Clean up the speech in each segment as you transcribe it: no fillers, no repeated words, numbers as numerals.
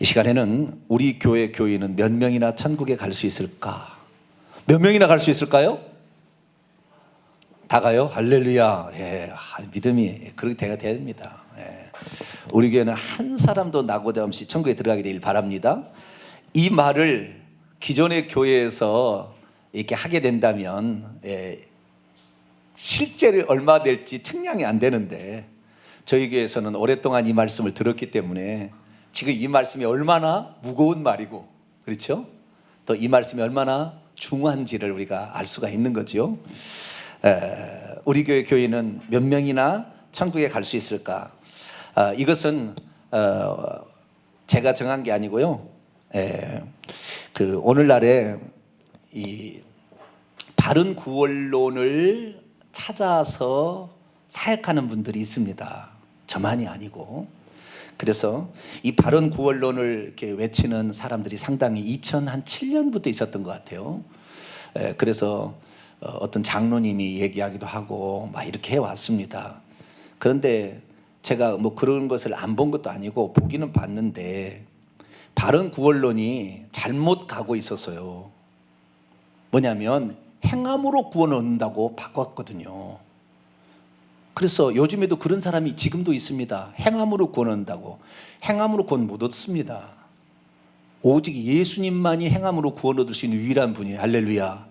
이 시간에는 우리 교회 교인은 몇 명이나 천국에 갈 수 있을까? 몇 명이나 갈 수 있을까요? 다 가요? 할렐루야. 예, 믿음이 그렇게 돼야 됩니다. 예. 우리 교회는 한 사람도 나고자 없이 천국에 들어가게 되길 바랍니다. 이 말을 기존의 교회에서 이렇게 하게 된다면 실제로 얼마 될지 측량이 안 되는데, 저희 교회에서는 오랫동안 이 말씀을 들었기 때문에 지금 이 말씀이 얼마나 무거운 말이고, 그렇죠? 또 이 말씀이 얼마나 중요한지를 우리가 알 수가 있는 거죠. 우리 교회 교인은 몇 명이나 천국에 갈 수 있을까? 이것은 제가 정한 게 아니고요. 그 오늘날에 이 바른 구원론을 찾아서 사역하는 분들이 있습니다. 저만이 아니고. 그래서 이 바른 구원론을 이렇게 외치는 사람들이 상당히 2007년부터 있었던 것 같아요. 그래서 어떤 장로님이 얘기하기도 하고 막 이렇게 해왔습니다. 그런데 제가 뭐 그런 것을 안 본 것도 아니고 보기는 봤는데, 바른 구원론이 잘못 가고 있었어요. 뭐냐면 행함으로 구원 얻는다고 바꿨거든요. 그래서 요즘에도 그런 사람이 지금도 있습니다. 행함으로 구원 얻는다고. 행함으로 구원 못 얻습니다. 오직 예수님만이 행함으로 구원 얻을 수 있는 유일한 분이에요. 할렐루야.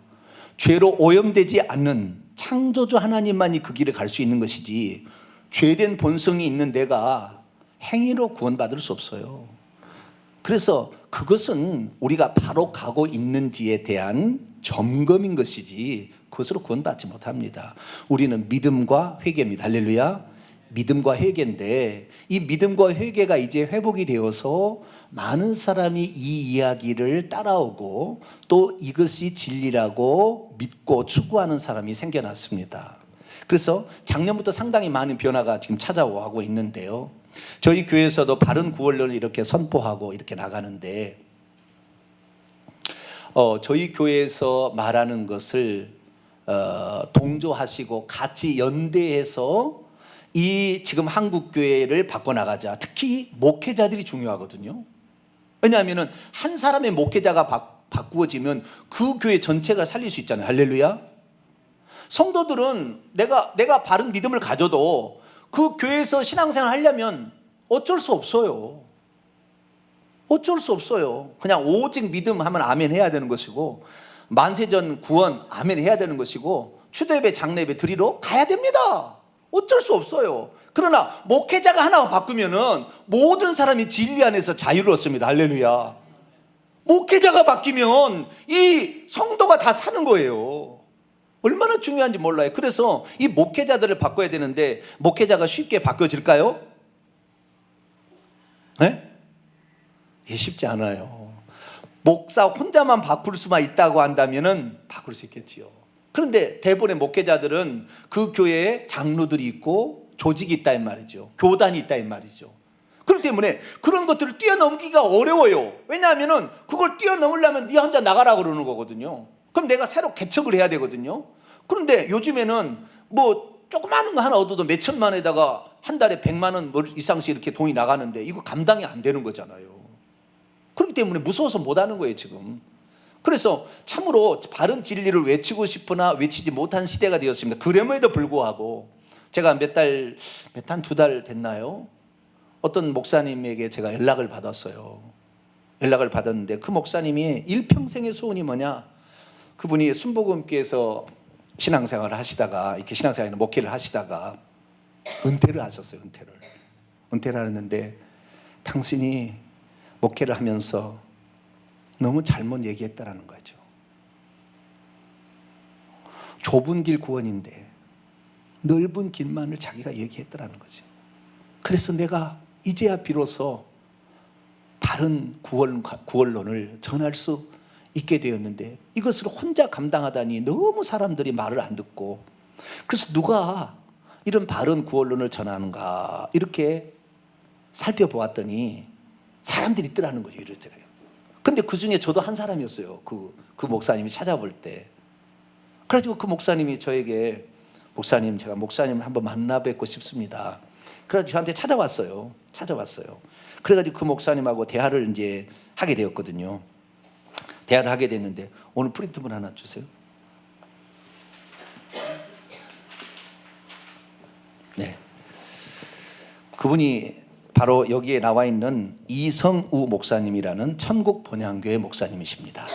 죄로 오염되지 않는 창조주 하나님만이 그 길을 갈 수 있는 것이지, 죄된 본성이 있는 내가 행위로 구원받을 수 없어요. 그래서 그것은 우리가 바로 가고 있는지에 대한 점검인 것이지 그것으로 구원받지 못합니다. 우리는 믿음과 회개입니다. 할렐루야. 믿음과 회개인데, 이 믿음과 회개가 이제 회복이 되어서 많은 사람이 이 이야기를 따라오고 또 이것이 진리라고 믿고 추구하는 사람이 생겨났습니다. 그래서 작년부터 상당히 많은 변화가 지금 찾아오고 있는데요. 저희 교회에서도 바른 구원론을 이렇게 선포하고 이렇게 나가는데, 저희 교회에서 말하는 것을 동조하시고 같이 연대해서 이 지금 한국 교회를 바꿔나가자. 특히 목회자들이 중요하거든요. 왜냐하면 한 사람의 목회자가 바꾸어지면 그 교회 전체가 살릴 수 있잖아요. 할렐루야. 성도들은 내가 바른 믿음을 가져도 그 교회에서 신앙생활 하려면 어쩔 수 없어요. 어쩔 수 없어요. 그냥 오직 믿음 하면 아멘 해야 되는 것이고, 만세전 구원 아멘 해야 되는 것이고, 추대배 장례배 드리러 가야 됩니다. 어쩔 수 없어요. 그러나 목회자가 하나 바꾸면은 모든 사람이 진리 안에서 자유를 얻습니다. 할렐루야. 목회자가 바뀌면 이 성도가 다 사는 거예요. 얼마나 중요한지 몰라요. 그래서 이 목회자들을 바꿔야 되는데, 목회자가 쉽게 바꿔질까요? 네? 쉽지 않아요. 목사 혼자만 바꿀 수만 있다고 한다면은 바꿀 수 있겠지요. 그런데 대부분의 목회자들은 그 교회에 장로들이 있고 조직이 있다 이 말이죠. 교단이 있다 이 말이죠. 그렇기 때문에 그런 것들을 뛰어넘기가 어려워요. 왜냐하면은 그걸 뛰어넘으려면 네 혼자 나가라 그러는 거거든요. 그럼 내가 새로 개척을 해야 되거든요. 그런데 요즘에는 뭐 조그마한 거 하나 얻어도 몇 천만 원에다가 한 달에 100만 원 이상씩 이렇게 돈이 나가는데, 이거 감당이 안 되는 거잖아요. 그렇기 때문에 무서워서 못 하는 거예요 지금. 그래서 참으로 바른 진리를 외치고 싶으나 외치지 못한 시대가 되었습니다. 그럼에도 불구하고 제가 한 2달 됐나요? 어떤 목사님에게 제가 연락을 받았어요. 연락을 받았는데 그 목사님이 일평생의 소원이 뭐냐? 그분이 순복음교회에서 신앙생활을 하시다가, 이렇게 신앙생활 목회를 하시다가 은퇴를 하셨어요. 은퇴를 하는데, 당신이 목회를 하면서 너무 잘못 얘기했다라는 거죠. 좁은 길 구원인데 넓은 길만을 자기가 얘기했다라는 거죠. 그래서 내가 이제야 비로소 바른 구원론을 전할 수 있게 되었는데, 이것을 혼자 감당하다니 너무 사람들이 말을 안 듣고, 그래서 누가 이런 바른 구원론을 전하는가 이렇게 살펴보았더니 사람들이 있더라는 거죠. 이러더래요. 근데 그 중에 저도 한 사람이었어요. 그 목사님이 찾아볼 때. 그래가지고 그 목사님이 저에게, 목사님, 제가 목사님을 한번 만나 뵙고 싶습니다. 그래가지고 저한테 찾아왔어요. 그래가지고 그 목사님하고 대화를 이제 하게 되었거든요. 대화를 하게 됐는데 오늘 프린트물 하나 주세요. 네. 그분이 바로 여기에 나와 있는 이성우 목사님이라는 천국 본향교회 목사님이십니다.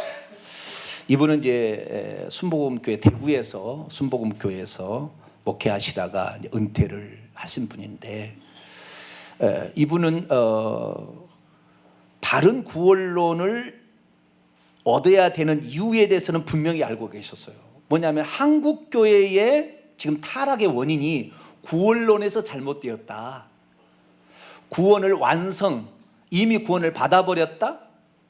이분은 이제 순복음교회 대구에서 순복음교회에서 목회하시다가 은퇴를 하신 분인데, 이분은 바른 구원론을 얻어야 되는 이유에 대해서는 분명히 알고 계셨어요. 뭐냐면 한국 교회의 지금 타락의 원인이 구원론에서 잘못되었다. 구원을 이미 구원을 받아버렸다.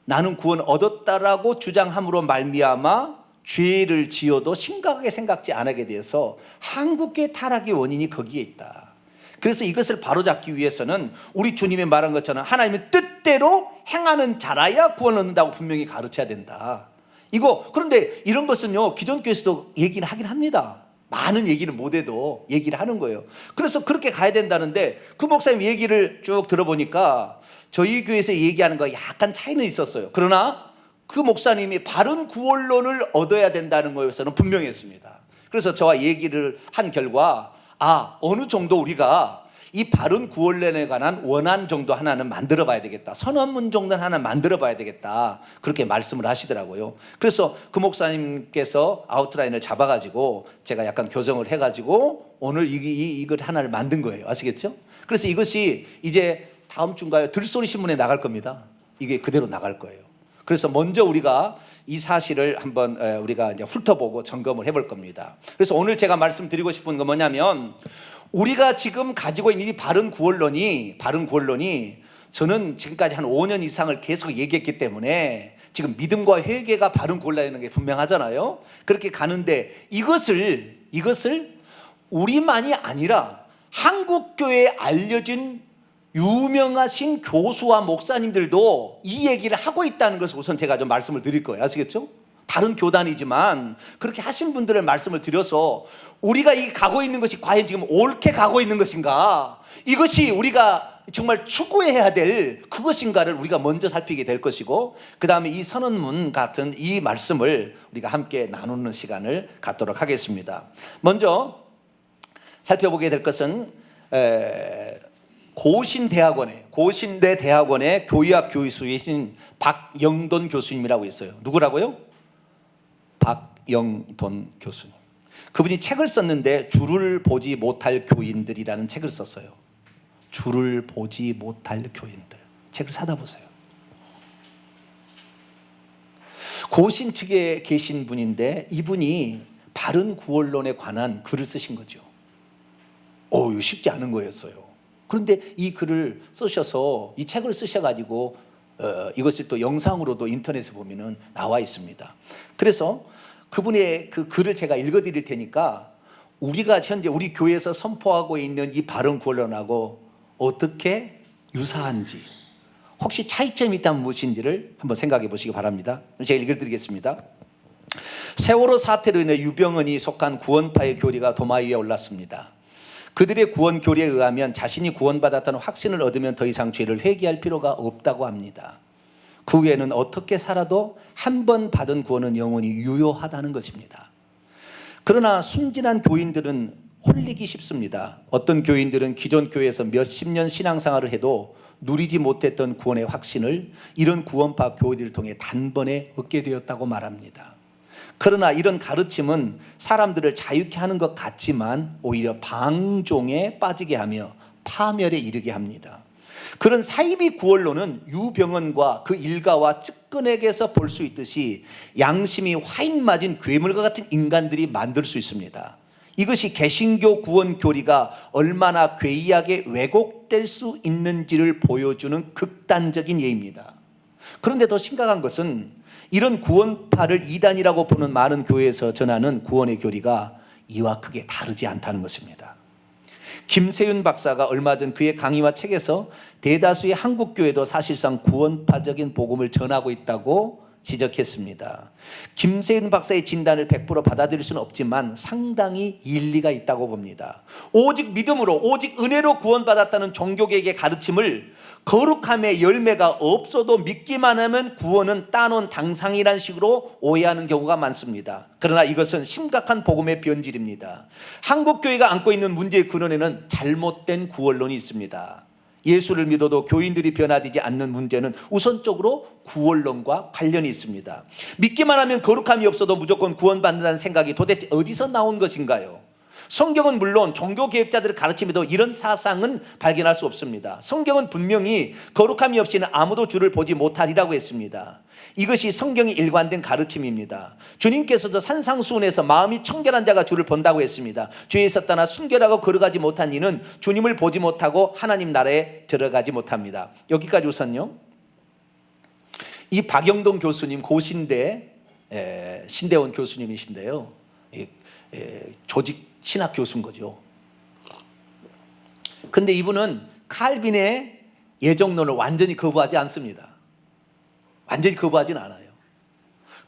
나는 구원 얻었다라고 주장함으로 말미암아 죄를 지어도 심각하게 생각지 않게 되어서 한국교회 타락의 원인이 거기에 있다. 그래서 이것을 바로잡기 위해서는 우리 주님이 말한 것처럼 하나님의 뜻대로 행하는 자라야 구원 얻는다고 분명히 가르쳐야 된다. 그런데 이런 것은요, 기존 교회에서도 얘기를 하긴 합니다. 많은 얘기를 못해도 얘기를 하는 거예요. 그래서 그렇게 가야 된다는데 그 목사님 얘기를 쭉 들어보니까 저희 교회에서 얘기하는 거 약간 차이는 있었어요. 그러나 그 목사님이 바른 구원론을 얻어야 된다는 것에서는 분명했습니다. 그래서 저와 얘기를 한 결과 어느 정도 우리가 이 바른 구원론에 관한 원안 정도 하나는 만들어 봐야 되겠다. 선언문 정도는 하나 만들어 봐야 되겠다. 그렇게 말씀을 하시더라고요. 그래서 그 목사님께서 아웃라인을 잡아가지고 제가 약간 교정을 해가지고 오늘 이걸 하나를 만든 거예요. 아시겠죠? 그래서 이것이 이제 다음 주인가요? 들소리 신문에 나갈 겁니다. 이게 그대로 나갈 거예요. 그래서 먼저 우리가 이 사실을 한번 우리가 이제 훑어보고 점검을 해볼 겁니다. 그래서 오늘 제가 말씀드리고 싶은 건 뭐냐면, 우리가 지금 가지고 있는 이 바른 구원론이 저는 지금까지 한 5년 이상을 계속 얘기했기 때문에 지금 믿음과 회개가 바른 구원론이라는 게 분명하잖아요. 그렇게 가는데 이것을 우리만이 아니라 한국교회에 알려진 유명하신 교수와 목사님들도 이 얘기를 하고 있다는 것을 우선 제가 좀 말씀을 드릴 거예요. 아시겠죠? 다른 교단이지만 그렇게 하신 분들의 말씀을 드려서 우리가 이 가고 있는 것이 과연 지금 옳게 가고 있는 것인가, 이것이 우리가 정말 추구해야 될 그것인가를 우리가 먼저 살피게 될 것이고, 그 다음에 이 선언문 같은 이 말씀을 우리가 함께 나누는 시간을 갖도록 하겠습니다. 먼저 살펴보게 될 것은 고신대 대학원의 교의학 교수이신 박영돈 교수님이라고 있어요. 누구라고요? 박영돈 교수님. 그분이 책을 썼는데 줄을 보지 못할 교인들이라는 책을 썼어요. 줄을 보지 못할 교인들. 책을 사다 보세요. 고신 측에 계신 분인데 이분이 바른 구원론에 관한 글을 쓰신 거죠. 이거 쉽지 않은 거였어요. 그런데 이 글을 쓰셔서, 이 책을 쓰셔가지고 이것을 또 영상으로도 인터넷에 보면은 나와 있습니다. 그래서 그분의 그 글을 제가 읽어드릴 테니까 우리가 현재 우리 교회에서 선포하고 있는 이 바른 구원론하고 어떻게 유사한지, 혹시 차이점이 있다면 무엇인지를 한번 생각해 보시기 바랍니다. 제가 읽어드리겠습니다. 세월호 사태로 인해 유병헌이 속한 구원파의 교리가 도마 위에 올랐습니다. 그들의 구원 교리에 의하면 자신이 구원받았다는 확신을 얻으면 더 이상 죄를 회개할 필요가 없다고 합니다. 그 후에는 어떻게 살아도 한 번 받은 구원은 영원히 유효하다는 것입니다. 그러나 순진한 교인들은 홀리기 쉽습니다. 어떤 교인들은 기존 교회에서 몇십 년 신앙생활을 해도 누리지 못했던 구원의 확신을 이런 구원파 교리를 통해 단번에 얻게 되었다고 말합니다. 그러나 이런 가르침은 사람들을 자유케 하는 것 같지만 오히려 방종에 빠지게 하며 파멸에 이르게 합니다. 그런 사이비 구원론은 유병헌과 그 일가와 측근에게서 볼 수 있듯이 양심이 화인 맞은 괴물과 같은 인간들이 만들 수 있습니다. 이것이 개신교 구원 교리가 얼마나 괴이하게 왜곡될 수 있는지를 보여주는 극단적인 예입니다. 그런데 더 심각한 것은 이런 구원파를 이단이라고 보는 많은 교회에서 전하는 구원의 교리가 이와 크게 다르지 않다는 것입니다. 김세윤 박사가 얼마 전 그의 강의와 책에서 대다수의 한국 교회도 사실상 구원파적인 복음을 전하고 있다고 지적했습니다. 김세윤 박사의 진단을 100% 받아들일 수는 없지만 상당히 일리가 있다고 봅니다. 오직 믿음으로, 오직 은혜로 구원받았다는 종교개혁의 가르침을 거룩함의 열매가 없어도 믿기만 하면 구원은 따놓은 당상이라는 식으로 오해하는 경우가 많습니다. 그러나 이것은 심각한 복음의 변질입니다. 한국교회가 안고 있는 문제의 근원에는 잘못된 구원론이 있습니다. 예수를 믿어도 교인들이 변화되지 않는 문제는 우선적으로 구원론과 관련이 있습니다. 믿기만 하면 거룩함이 없어도 무조건 구원받는다는 생각이 도대체 어디서 나온 것인가요? 성경은 물론 종교개혁자들의 가르침에도 이런 사상은 발견할 수 없습니다. 성경은 분명히 거룩함이 없이는 아무도 주를 보지 못하리라고 했습니다. 이것이 성경이 일관된 가르침입니다. 주님께서도 산상수훈에서 마음이 청결한 자가 주를 본다고 했습니다. 주에 있었다나 순결하고 거룩하지 못한 이는 주님을 보지 못하고 하나님 나라에 들어가지 못합니다. 여기까지 우선요. 이 박영동 교수님, 고신대 신대원 교수님이신데요, 조직 신학 교수인 거죠. 근데 이분은 칼빈의 예정론을 완전히 거부하지 않습니다. 완전히 거부하지는 않아요.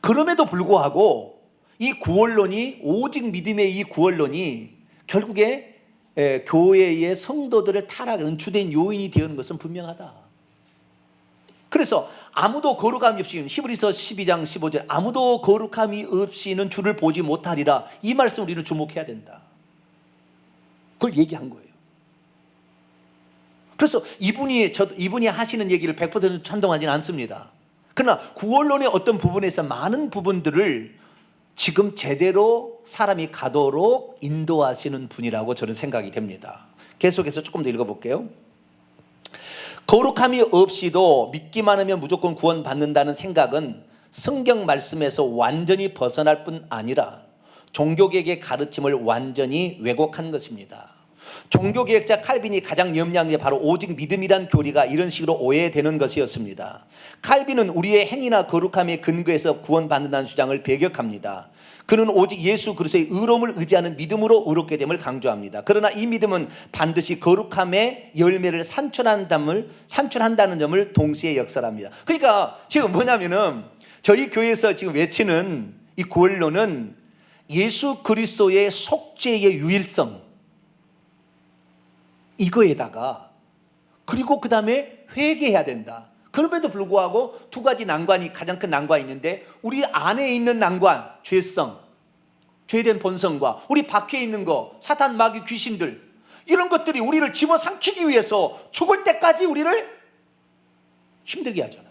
그럼에도 불구하고 이 구원론이, 오직 믿음의 이 구원론이 결국에 교회의 성도들을 타락하는 주된 요인이 되는 것은 분명하다. 그래서 아무도 거룩함이 없이, 히브리서 12장 15절, 아무도 거룩함이 없이는 주를 보지 못하리라, 이 말씀 우리는 주목해야 된다. 그걸 얘기한 거예요. 그래서 이분이 하시는 얘기를 100% 찬동하지는 않습니다. 그러나 구원론의 어떤 부분에서 많은 부분들을 지금 제대로 사람이 가도록 인도하시는 분이라고 저는 생각이 됩니다. 계속해서 조금 더 읽어볼게요. 거룩함이 없이도 믿기만 하면 무조건 구원받는다는 생각은 성경 말씀에서 완전히 벗어날 뿐 아니라 종교개혁의 가르침을 완전히 왜곡한 것입니다. 종교개혁자 칼빈이 가장 염려한 게 바로 오직 믿음이란 교리가 이런 식으로 오해되는 것이었습니다. 칼빈은 우리의 행위나 거룩함의 근거에서 구원받는다는 주장을 배격합니다. 그는 오직 예수 그리스도의 의로움을 의지하는 믿음으로 의롭게 됨을 강조합니다. 그러나 이 믿음은 반드시 거룩함의 열매를 산출한다는 점을 동시에 역설합니다. 그러니까 지금 뭐냐면은 저희 교회에서 지금 외치는 이 구원론은 예수 그리스도의 속죄의 유일성, 이거에다가 그리고 그 다음에 회개해야 된다. 그럼에도 불구하고 두 가지 난관이, 가장 큰 난관이 있는데, 우리 안에 있는 난관, 죄성, 죄된 본성과 우리 밖에 있는 거, 사탄, 마귀, 귀신들, 이런 것들이 우리를 집어삼키기 위해서 죽을 때까지 우리를 힘들게 하잖아요.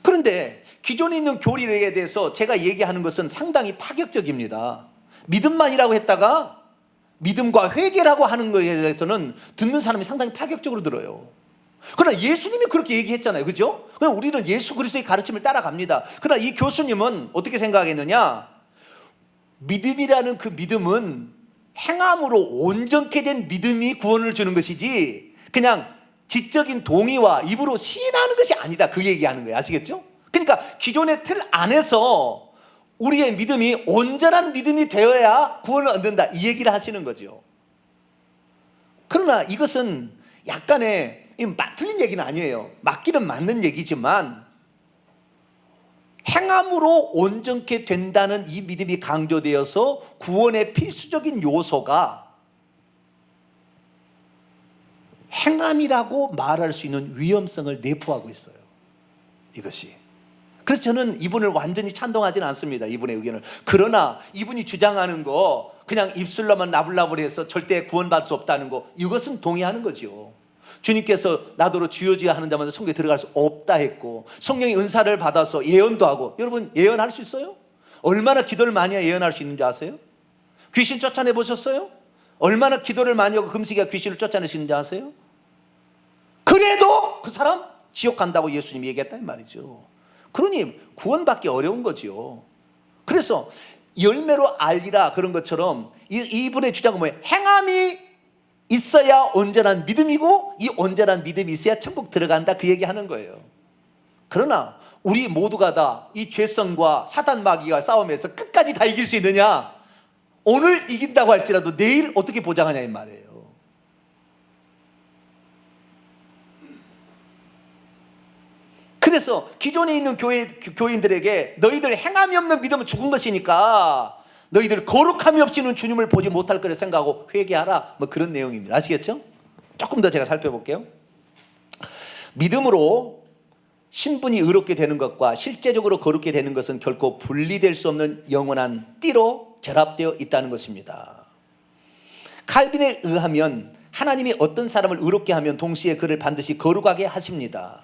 그런데 기존에 있는 교리에 대해서 제가 얘기하는 것은 상당히 파격적입니다. 믿음만이라고 했다가 믿음과 회개라고 하는 것에 대해서는 듣는 사람이 상당히 파격적으로 들어요. 그러나 예수님이 그렇게 얘기했잖아요. 그죠? 그럼 우리는 예수 그리스도의 가르침을 따라갑니다. 그러나 이 교수님은 어떻게 생각했느냐? 믿음이라는 그 믿음은 행함으로 온전케 된 믿음이 구원을 주는 것이지 그냥 지적인 동의와 입으로 시인하는 것이 아니다, 그 얘기하는 거예요. 아시겠죠? 그러니까 기존의 틀 안에서 우리의 믿음이 온전한 믿음이 되어야 구원을 얻는다, 이 얘기를 하시는 거죠. 그러나 이것은 약간의 틀린 얘기는 아니에요. 맞기는 맞는 얘기지만 행함으로 온전케 된다는 이 믿음이 강조되어서 구원의 필수적인 요소가 행함이라고 말할 수 있는 위험성을 내포하고 있어요, 이것이. 그래서 저는 이분을 완전히 찬동하지는 않습니다, 이분의 의견을. 그러나 이분이 주장하는 거, 그냥 입술로만 나불나불해서 절대 구원받을 수 없다는 거, 이것은 동의하는 거죠. 주님께서 나더러 주여주여 하는 자마다 성경에 들어갈 수 없다 했고, 성령의 은사를 받아서 예언도 하고. 여러분, 예언할 수 있어요? 얼마나 기도를 많이 해야 예언할 수 있는지 아세요? 귀신 쫓아내 보셨어요? 얼마나 기도를 많이 하고 금식이야 귀신을 쫓아낼 수 있는지 아세요? 그래도 그 사람 지옥 간다고 예수님이 얘기했단 말이죠. 그러니 구원받기 어려운 거죠. 그래서 열매로 알리라, 그런 것처럼 이분의 주장은 뭐예요? 행함이 있어야 온전한 믿음이고, 이 온전한 믿음이 있어야 천국 들어간다, 그 얘기하는 거예요. 그러나 우리 모두가 다 이 죄성과 사단 마귀가 싸움에서 끝까지 다 이길 수 있느냐? 오늘 이긴다고 할지라도 내일 어떻게 보장하냐, 이 말이에요. 그래서 기존에 있는 교인들에게 너희들 행함이 없는 믿음은 죽은 것이니까 너희들 거룩함이 없이는 주님을 보지 못할 거라 생각하고 회개하라, 뭐 그런 내용입니다. 아시겠죠? 조금 더 제가 살펴볼게요. 믿음으로 신분이 의롭게 되는 것과 실제적으로 거룩게 되는 것은 결코 분리될 수 없는 영원한 띠로 결합되어 있다는 것입니다. 칼빈에 의하면 하나님이 어떤 사람을 의롭게 하면 동시에 그를 반드시 거룩하게 하십니다.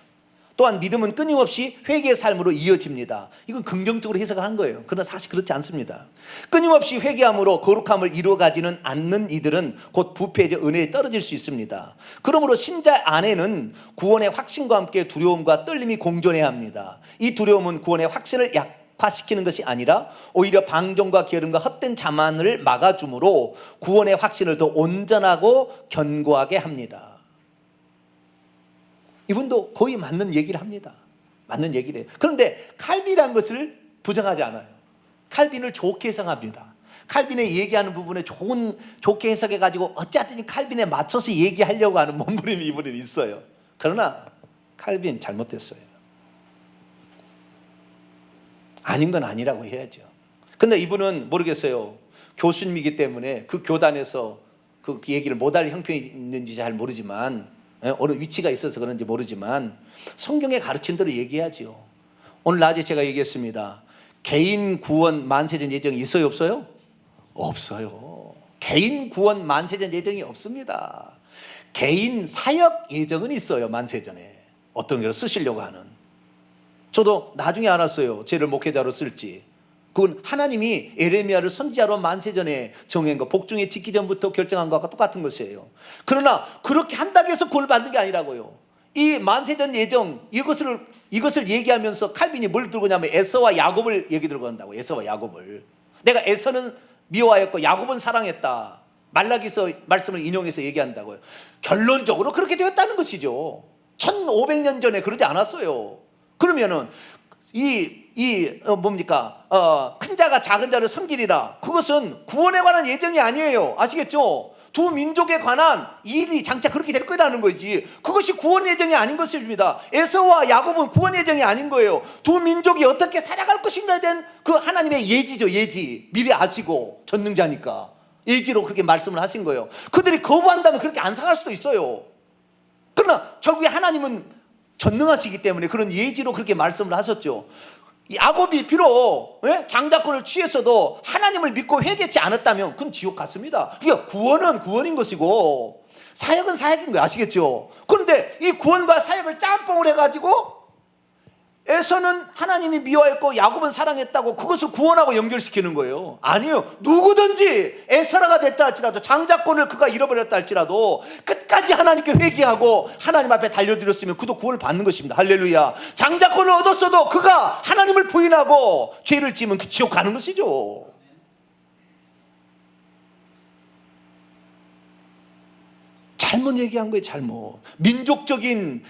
또한 믿음은 끊임없이 회개의 삶으로 이어집니다. 이건 긍정적으로 해석한 거예요. 그러나 사실 그렇지 않습니다. 끊임없이 회개함으로 거룩함을 이루어가지는 않는 이들은 곧 부패해져 은혜에 떨어질 수 있습니다. 그러므로 신자 안에는 구원의 확신과 함께 두려움과 떨림이 공존해야 합니다. 이 두려움은 구원의 확신을 약화시키는 것이 아니라 오히려 방종과 게으름과 헛된 자만을 막아주므로 구원의 확신을 더 온전하고 견고하게 합니다. 이분도 거의 맞는 얘기를 합니다. 맞는 얘기를 해요. 그런데 칼빈이라는 것을 부정하지 않아요. 칼빈을 좋게 해석합니다. 칼빈의 얘기하는 부분에 좋게 해석해가지고 어쨌든 칼빈에 맞춰서 얘기하려고 하는 몸부림이 이분은 있어요. 그러나 칼빈 잘못됐어요. 아닌 건 아니라고 해야죠. 근데 이분은 모르겠어요. 교수님이기 때문에 그 교단에서 그 얘기를 못할 형편이 있는지 잘 모르지만, 어느 위치가 있어서 그런지 모르지만 성경에 가르친 대로 얘기하지요. 오늘 낮에 제가 얘기했습니다. 개인 구원 만세전 예정이 있어요, 없어요? 없어요. 개인 구원 만세전 예정이 없습니다. 개인 사역 예정은 있어요. 만세전에 어떤 걸 쓰시려고 하는. 저도 나중에 알았어요. 쟤를 목회자로 쓸지. 그건 하나님이 에레미야를 선지자로 만세전에 정한 거, 복중에 짓기 전부터 결정한 것과 똑같은 것이에요. 그러나 그렇게 한다고 해서 구원을 받는 게 아니라고요. 이 만세전 예정, 이것을 얘기하면서 칼빈이 뭘 들고 오냐면 에서와 야곱을 얘기 들고 온다고. 에서와 야곱을. 내가 에서는 미워하였고 야곱은 사랑했다. 말라기서 말씀을 인용해서 얘기한다고요. 결론적으로 그렇게 되었다는 것이죠. 1500년 전에 그러지 않았어요. 그러면은 큰 자가 작은 자를 섬기리라. 그것은 구원에 관한 예정이 아니에요. 아시겠죠? 두 민족에 관한 일이 장차 그렇게 될 거라는 거지. 그것이 구원 예정이 아닌 것입니다. 에서와 야곱은 구원 예정이 아닌 거예요. 두 민족이 어떻게 살아갈 것인가에 대한 그 하나님의 예지죠. 예지. 미리 아시고 전능자니까 예지로 그렇게 말씀을 하신 거예요. 그들이 거부한다면 그렇게 안 상할 수도 있어요. 그러나 결국에 하나님은 전능하시기 때문에 그런 예지로 그렇게 말씀을 하셨죠. 야곱이 비록 장자권을 취했어도 하나님을 믿고 회개치 않았다면 그건 지옥 같습니다. 그러니까 구원은 구원인 것이고 사역은 사역인 거예요. 아시겠죠? 그런데 이 구원과 사역을 짬뽕을 해가지고 에서는 하나님이 미워했고 야곱은 사랑했다고 그것을 구원하고 연결시키는 거예요. 아니요. 누구든지 에서라가 됐다 할지라도 장자권을 그가 잃어버렸다 할지라도 끝까지 하나님께 회개하고 하나님 앞에 달려드렸으면 그도 구원을 받는 것입니다. 할렐루야. 장자권을 얻었어도 그가 하나님을 부인하고 죄를 지으면 그 지옥 가는 것이죠. 잘못 얘기한 거예요. 잘못. 민족적인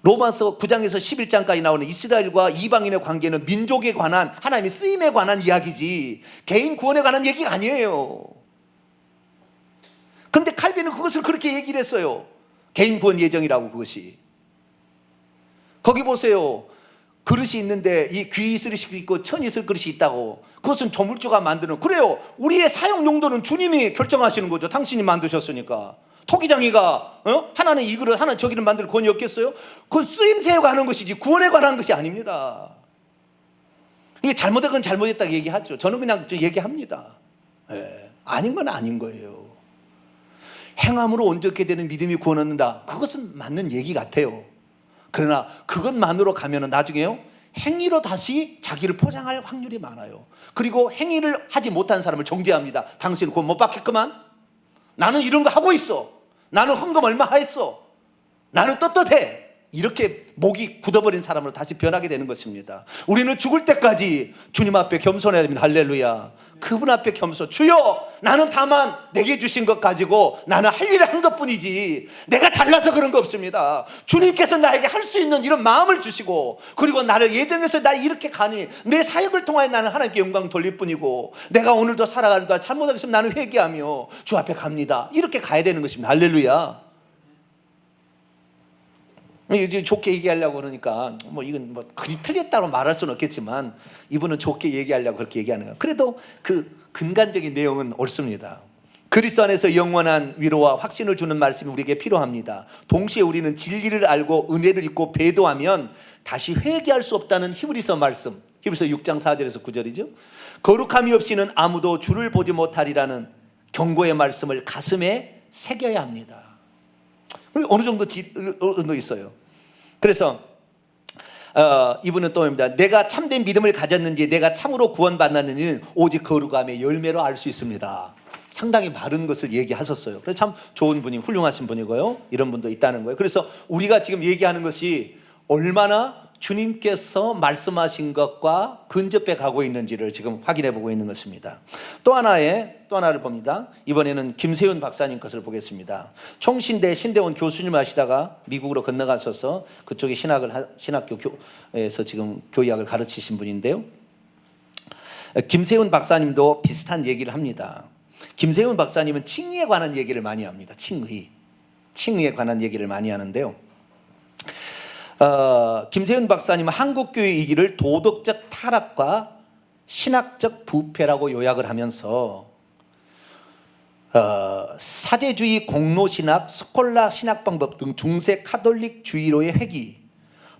로마서 9장에서 11장까지 나오는 이스라엘과 이방인의 관계는 민족에 관한 하나님의 쓰임에 관한 이야기지 개인 구원에 관한 얘기가 아니에요. 그런데 칼빈은 그것을 그렇게 얘기를 했어요. 개인 구원 예정이라고. 그것이 거기 보세요. 그릇이 있는데 이 귀 있을 그릇이 있고 천이 있을 그릇이 있다고. 그것은 조물주가 만드는. 그래요. 우리의 사용 용도는 주님이 결정하시는 거죠. 당신이 만드셨으니까. 토기장이가 하나는 이 그릇 하나는 저기를 만들 권위 없겠어요? 그건 쓰임새에 관한 것이지 구원에 관한 것이 아닙니다. 이게 잘못된 건 잘못했다고 얘기하죠. 저는 그냥 얘기합니다. 아닌 건 아닌 거예요. 행함으로 온전케 되는 믿음이 구원 얻는다. 그것은 맞는 얘기 같아요. 그러나 그것만으로 가면은 나중에요 행위로 다시 자기를 포장할 확률이 많아요. 그리고 행위를 하지 못한 사람을 정죄합니다. 당신은 구원 못 받겠구만. 나는 이런 거 하고 있어. 나는 헌금 얼마 했어. 나는 떳떳해. 이렇게 목이 굳어버린 사람으로 다시 변하게 되는 것입니다. 우리는 죽을 때까지 주님 앞에 겸손해야 됩니다. 할렐루야. 그분 앞에 겸손. 주여, 나는 다만 내게 주신 것 가지고 나는 할 일을 한 것뿐이지 내가 잘나서 그런 거 없습니다. 주님께서 나에게 할 수 있는 이런 마음을 주시고 그리고 나를 예정해서 나 이렇게 가니 내 사역을 통하여 나는 하나님께 영광 돌릴 뿐이고 내가 오늘도 살아가는다 잘못하겠으면 나는 회개하며 주 앞에 갑니다. 이렇게 가야 되는 것입니다. 할렐루야. 좋게 얘기하려고 그러니까 이건 그리 틀렸다고 말할 수는 없겠지만 이분은 좋게 얘기하려고 그렇게 얘기하는 거예요. 그래도 그 근간적인 내용은 옳습니다. 그리스도 안에서 영원한 위로와 확신을 주는 말씀이 우리에게 필요합니다. 동시에 우리는 진리를 알고 은혜를 잊고 배도하면 다시 회개할 수 없다는 히브리서 말씀, 히브리서 6장 4절에서 9절이죠. 거룩함이 없이는 아무도 주를 보지 못하리라는 경고의 말씀을 가슴에 새겨야 합니다. 어느 정도 있어요. 그래서 이분은 또 입니다. 내가 참된 믿음을 가졌는지 내가 참으로 구원받았는지는 오직 거룩함의 열매로 알 수 있습니다. 상당히 바른 것을 얘기하셨어요. 그래서 참 좋은 분이, 훌륭하신 분이고요. 이런 분도 있다는 거예요. 그래서 우리가 지금 얘기하는 것이 얼마나 주님께서 말씀하신 것과 근접해 가고 있는지를 지금 확인해 보고 있는 것입니다. 또 하나를 봅니다. 이번에는 김세윤 박사님 것을 보겠습니다. 총신대 신대원 교수님 하시다가 미국으로 건너가셔서 그쪽에 신학교에서 지금 교의학을 가르치신 분인데요. 김세윤 박사님도 비슷한 얘기를 합니다. 김세윤 박사님은 칭의에 관한 얘기를 많이 합니다. 칭의에 관한 얘기를 많이 하는데요. 김세윤 박사님은 한국교회 이기를 도덕적 타락과 신학적 부패라고 요약을 하면서 사제주의, 공로신학, 스콜라 신학방법 등 중세 카톨릭주의로의 회귀,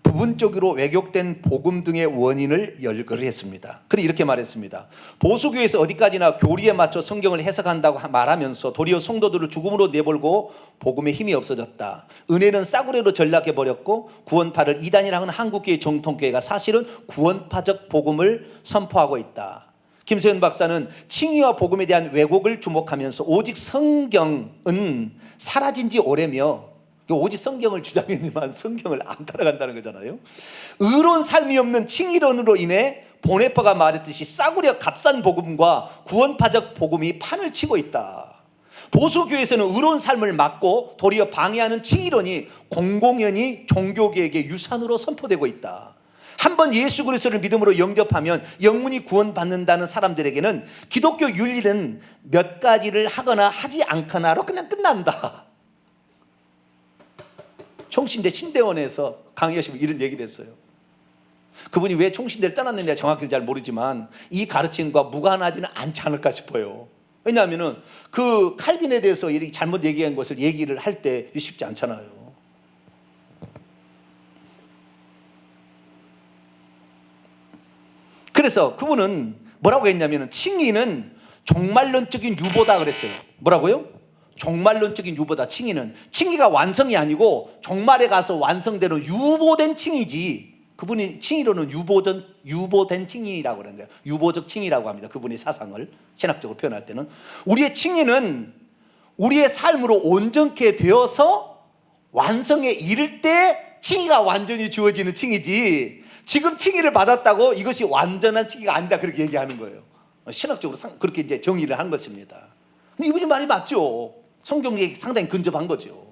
부분적으로 왜곡된 복음 등의 원인을 열거를 했습니다. 그래 이렇게 말했습니다. 보수교회에서 어디까지나 교리에 맞춰 성경을 해석한다고 말하면서 도리어 성도들을 죽음으로 내몰고 복음의 힘이 없어졌다. 은혜는 싸구려로 전락해버렸고 구원파를 이단이라 하는 한국교회 정통교회가 사실은 구원파적 복음을 선포하고 있다. 김세윤 박사는 칭의와 복음에 대한 왜곡을 주목하면서 오직 성경은 사라진 지 오래며 오직 성경을 주장했지만 성경을 안 따라간다는 거잖아요. 의로운 삶이 없는 칭의론으로 인해 보네파가 말했듯이 싸구려 값싼 복음과 구원파적 복음이 판을 치고 있다. 보수교회에서는 의로운 삶을 막고 도리어 방해하는 칭의론이 공공연히 종교계에게 유산으로 선포되고 있다. 한번 예수 그리스도를 믿음으로 영접하면 영문이 구원받는다는 사람들에게는 기독교 윤리는 몇 가지를 하거나 하지 않거나로 그냥 끝난다. 총신대 신대원에서 강의하시면 이런 얘기를 했어요. 그분이 왜 총신대를 떠났는지 정확히 잘 모르지만 이 가르침과 무관하지는 않지 않을까 싶어요. 왜냐하면 그 칼빈에 대해서 이렇게 잘못 얘기한 것을 얘기를 할 때 쉽지 않잖아요. 그래서 그분은 뭐라고 했냐면 칭의는 종말론적인 유보다 그랬어요. 뭐라고요? 종말론적인 유보다. 칭의가 완성이 아니고 종말에 가서 완성되는 유보된 칭의지. 그분이 칭의로는 유보된 칭의라고 그러는 거예요. 유보적 칭의라고 합니다. 그분이 사상을 신학적으로 표현할 때는 우리의 칭의는 우리의 삶으로 온전케 되어서 완성에 이를 때 칭의가 완전히 주어지는 칭의지, 지금 칭의를 받았다고 이것이 완전한 칭의가 아니다 그렇게 얘기하는 거예요. 신학적으로 그렇게 이제 정의를 한 것입니다. 근데 이분이 말이 맞죠. 성경에 상당히 근접한 거죠.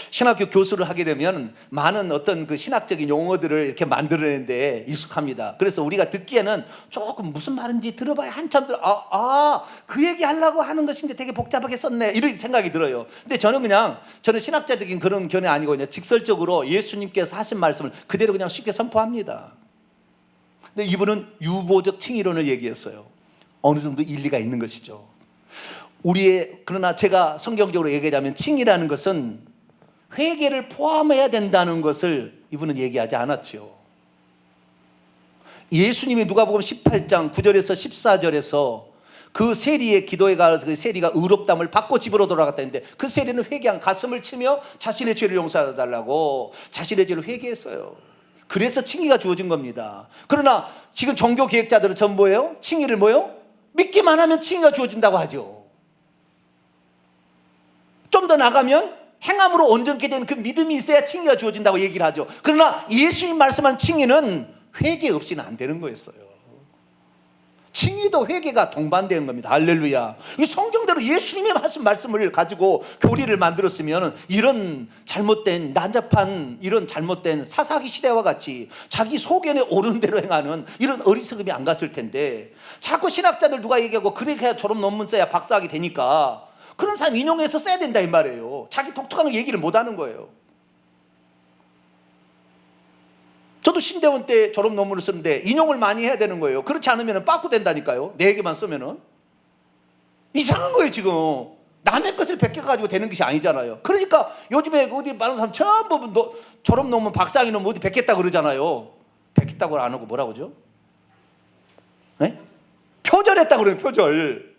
신학교 교수를 하게 되면 많은 어떤 그 신학적인 용어들을 이렇게 만들어내는데 익숙합니다. 그래서 우리가 듣기에는 조금 무슨 말인지 들어봐야 한참 그 얘기 하려고 하는 것인데 되게 복잡하게 썼네 이런 생각이 들어요. 근데 저는 신학자적인 그런 견해 아니고 그냥 직설적으로 예수님께서 하신 말씀을 그대로 그냥 쉽게 선포합니다. 근데 이분은 유보적 칭의론을 얘기했어요. 어느 정도 일리가 있는 것이죠. 그러나 제가 성경적으로 얘기하자면 칭의라는 것은 회개를 포함해야 된다는 것을 이분은 얘기하지 않았죠. 예수님이 누가복음 18장 9절에서 14절에서 그 세리의 기도에 가서 그 세리가 의롭다함을 받고 집으로 돌아갔다 했는데 그 세리는 회개한 가슴을 치며 자신의 죄를 용서해달라고 자신의 죄를 회개했어요. 그래서 칭의가 주어진 겁니다. 그러나 지금 종교 기획자들은 전부 뭐예요? 칭의를 뭐예요? 믿기만 하면 칭의가 주어진다고 하죠. 좀 더 나가면 행함으로 온전케 된 그 믿음이 있어야 칭의가 주어진다고 얘기를 하죠. 그러나 예수님 말씀한 칭의는 회개 없이는 안 되는 거였어요. 칭의도 회개가 동반되는 겁니다. 할렐루야. 이 성경대로 예수님의 말씀을 가지고 교리를 만들었으면 이런 잘못된 난잡한 이런 잘못된 사사기 시대와 같이 자기 소견에 오른 대로 행하는 이런 어리석음이 안 갔을 텐데 자꾸 신학자들 누가 얘기하고 그렇게 해야 졸업 논문 써야 박사학위 되니까 그런 사람 인용해서 써야 된다 이 말이에요. 자기 독특한 걸 얘기를 못하는 거예요. 저도 신대원 때 졸업 논문을 쓰는데 인용을 많이 해야 되는 거예요. 그렇지 않으면 빠꾸 된다니까요. 내 얘기만 쓰면은. 이상한 거예요 지금. 남의 것을 베껴가지고 되는 것이 아니잖아요. 그러니까 요즘에 어디 많은 사람 전부 졸업 논문 박사학위 논문 어디 베꼈다 그러잖아요. 베꼈다고 안 하고 뭐라고 그러죠? 네? 표절했다 그래요. 표절.